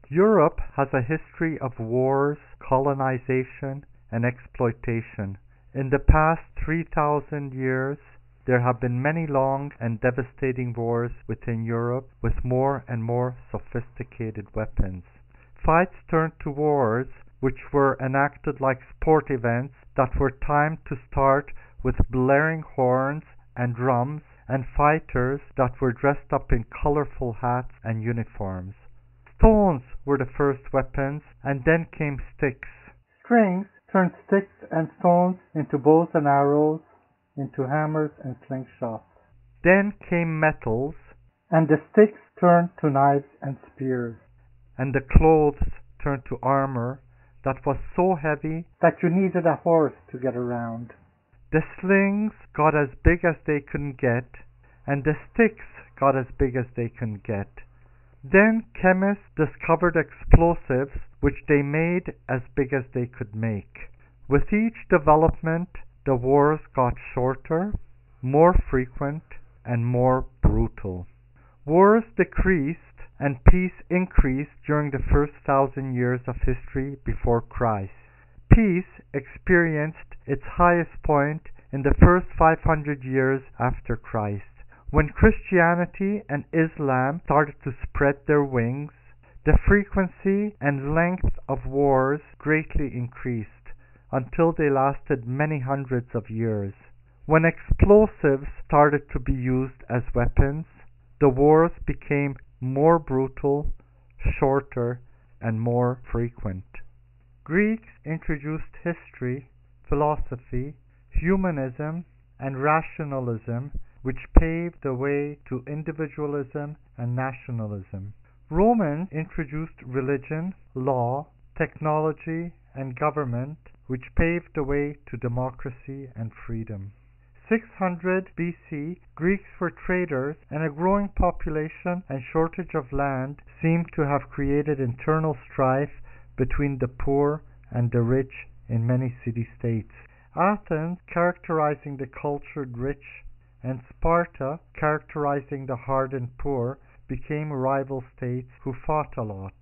Europe has a history of wars, colonization, and exploitation. In the past 3,000 years, there have been many long and devastating wars within Europe with more and more sophisticated weapons. Fights turned to wars, which were enacted like sport events that were timed to start with blaring horns and drums, and fighters that were dressed up in colorful hats and uniforms. Stones were the first weapons, and then came sticks. Strings turned sticks and stones into bows and arrows, into hammers and slingshots. Then came metals, and the sticks turned to knives and spears. And the clothes turned to armor that was so heavy that you needed a horse to get around. The slings got as big as they could get, and the sticks got as big as they could get. Then chemists discovered explosives which they made as big as they could make. With each development, the wars got shorter, more frequent, and more brutal. Wars decreased and peace increased during the first 1,000 years of history before Christ. Peace experienced its highest point in the first 500 years after Christ, when Christianity and Islam started to spread their wings. The frequency and length of wars greatly increased until they lasted many hundreds of years. When explosives started to be used as weapons, the wars became more brutal, shorter, and more frequent. Greeks introduced history, philosophy, humanism, and rationalism, which paved the way to individualism and nationalism. Romans introduced religion, law, technology, and government, which paved the way to democracy and freedom. 600 BC, Greeks were traders, and a growing population and shortage of land seemed to have created internal strife between the poor and the rich in many city-states. Athens, characterizing the cultured rich, and Sparta, characterizing the hardened poor, became rival states who fought a lot.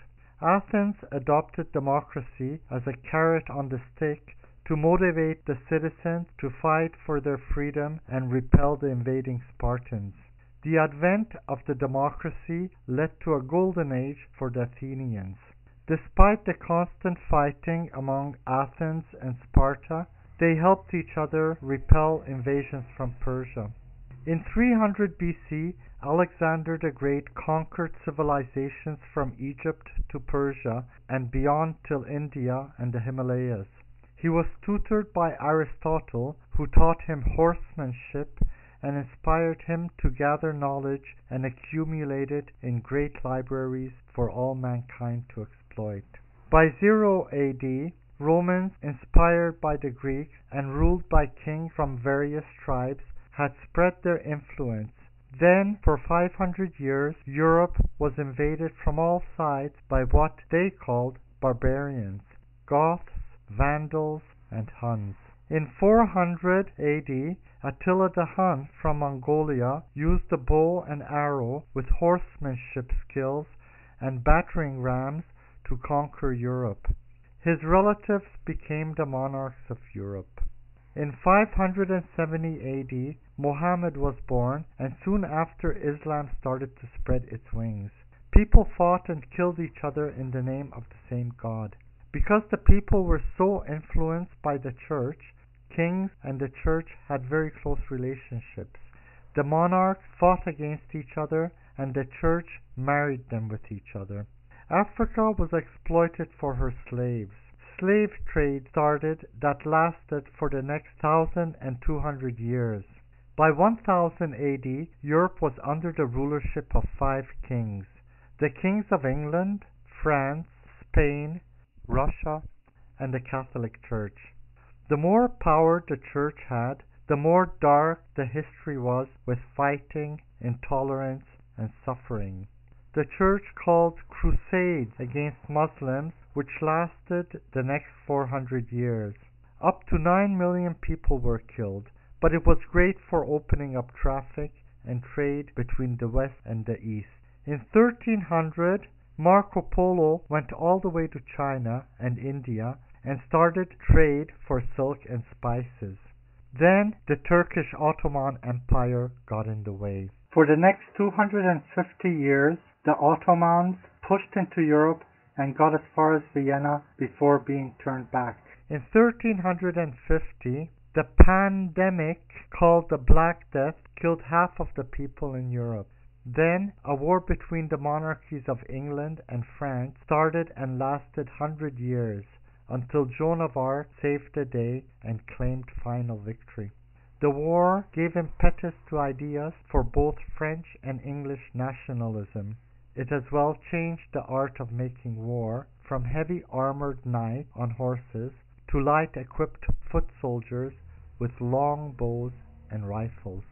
Athens adopted democracy as a carrot on the stick to motivate the citizens to fight for their freedom and repel the invading Spartans. The advent of the democracy led to a golden age for the Athenians. Despite the constant fighting among Athens and Sparta, they helped each other repel invasions from Persia. In 300 BC, Alexander the Great conquered civilizations from Egypt to Persia and beyond till India and the Himalayas. He was tutored by Aristotle, who taught him horsemanship and inspired him to gather knowledge and accumulate it in great libraries for all mankind to exploit. By 0 AD, Romans, inspired by the Greeks and ruled by kings from various tribes, had spread their influence. Then, for 500 years, Europe was invaded from all sides by what they called barbarians, Goths, Vandals, and Huns. In 400 AD, Attila the Hun from Mongolia used the bow and arrow with horsemanship skills and battering rams to conquer Europe. His relatives became the monarchs of Europe. In 570 AD, Muhammad was born, and soon after Islam started to spread its wings. People fought and killed each other in the name of the same God. Because the people were so influenced by the church, kings and the church had very close relationships. The monarchs fought against each other, and the church married them with each other. Africa was exploited for her slaves. Slave trade started that lasted for the next 1,200 years. By 1000 AD, Europe was under the rulership of 5 kings: the kings of England, France, Spain, Russia, and the Catholic Church. The more power the Church had, the more dark the history was with fighting, intolerance, and suffering. The Church called crusades against Muslims, which lasted the next 400 years. Up to 9 million people were killed, but it was great for opening up traffic and trade between the West and the East. In 1300, Marco Polo went all the way to China and India and started trade for silk and spices. Then the Turkish Ottoman Empire got in the way. For the next 250 years, the Ottomans pushed into Europe and got as far as Vienna before being turned back. In 1350, the pandemic called the Black Death killed half of the people in Europe. Then a war between the monarchies of England and France started and lasted 100 years until Joan of Arc saved the day and claimed final victory. The war gave impetus to ideas for both French and English nationalism. It as well changed the art of making war from heavy armored knights on horses to light equipped foot soldiers with long bows and rifles.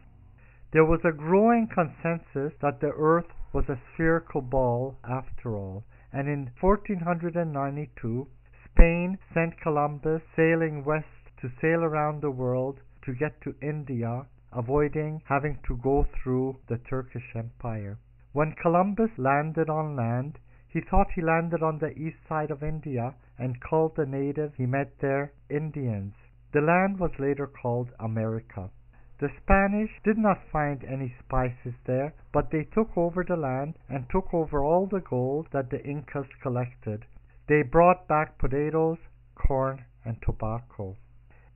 There was a growing consensus that the earth was a spherical ball after all, and in 1492 Spain sent Columbus sailing west to sail around the world to get to India, avoiding having to go through the Turkish Empire. When Columbus landed on land, he thought he landed on the east side of India and called the natives he met there Indians. The land was later called America. The Spanish did not find any spices there, but they took over the land and took over all the gold that the Incas collected. They brought back potatoes, corn, and tobacco.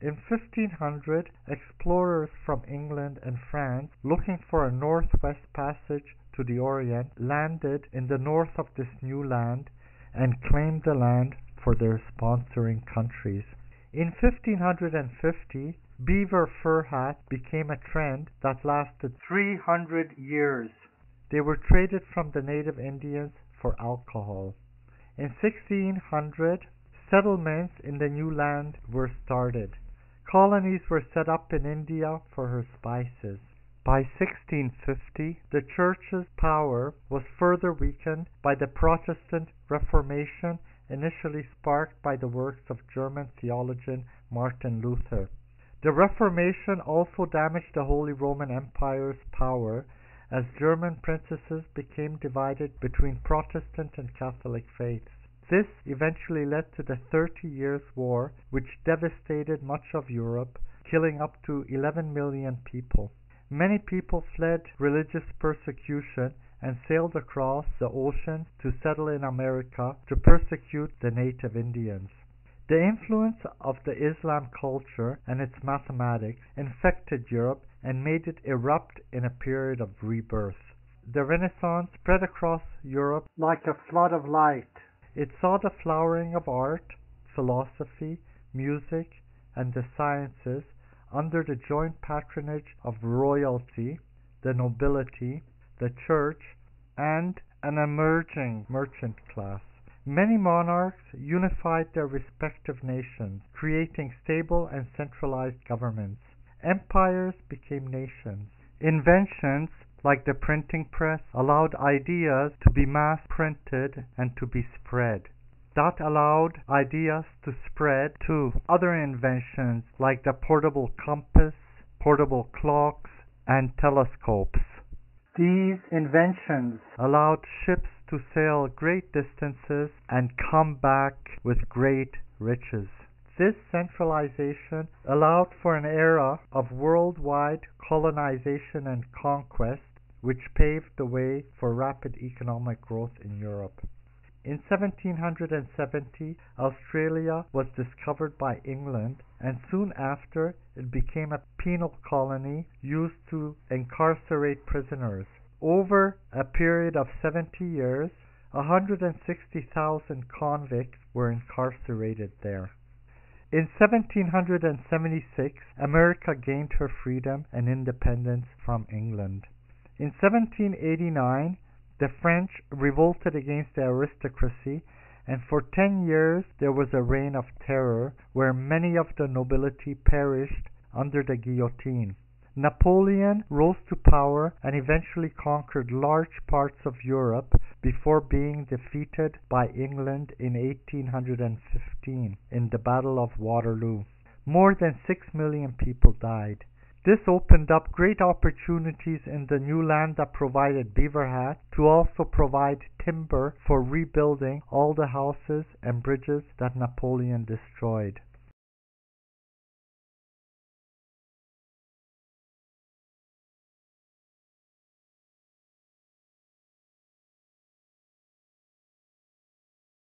In 1500, explorers from England and France, looking for a northwest passage to the Orient, landed in the north of this new land and claimed the land for their sponsoring countries. In 1550, beaver fur hats became a trend that lasted 300 years. They were traded from the native Indians for alcohol. In 1600, settlements in the new land were started. Colonies were set up in India for her spices. By 1650, the Church's power was further weakened by the Protestant Reformation initially sparked by the works of German theologian Martin Luther. The Reformation also damaged the Holy Roman Empire's power as German princesses became divided between Protestant and Catholic faiths. This eventually led to the 30 Years' War, which devastated much of Europe, killing up to 11 million people. Many people fled religious persecution and sailed across the ocean to settle in America to persecute the native Indians. The influence of the Islam culture and its mathematics infected Europe and made it erupt in a period of rebirth. The Renaissance spread across Europe like a flood of light. It saw the flowering of art, philosophy, music, and the sciences under the joint patronage of royalty, the nobility, the church, and an emerging merchant class. Many monarchs unified their respective nations, creating stable and centralized governments. Empires became nations. Inventions like the printing press allowed ideas to be mass printed and to be spread. That allowed ideas to spread to other inventions like the portable compass, portable clocks, and telescopes. These inventions allowed ships to sail great distances and come back with great riches. This centralization allowed for an era of worldwide colonization and conquest, which paved the way for rapid economic growth in Europe. In 1770, Australia was discovered by England, and soon after it became a penal colony used to incarcerate prisoners. Over a period of 70 years, 160,000 convicts were incarcerated there. In 1776, America gained her freedom and independence from England. In 1789, the French revolted against the aristocracy, and for 10 years there was a reign of terror where many of the nobility perished under the guillotine. Napoleon rose to power and eventually conquered large parts of Europe before being defeated by England in 1815 in the Battle of Waterloo. More than 6 million people died. This opened up great opportunities in the new land that provided Beaver Hat to also provide timber for rebuilding all the houses and bridges that Napoleon destroyed.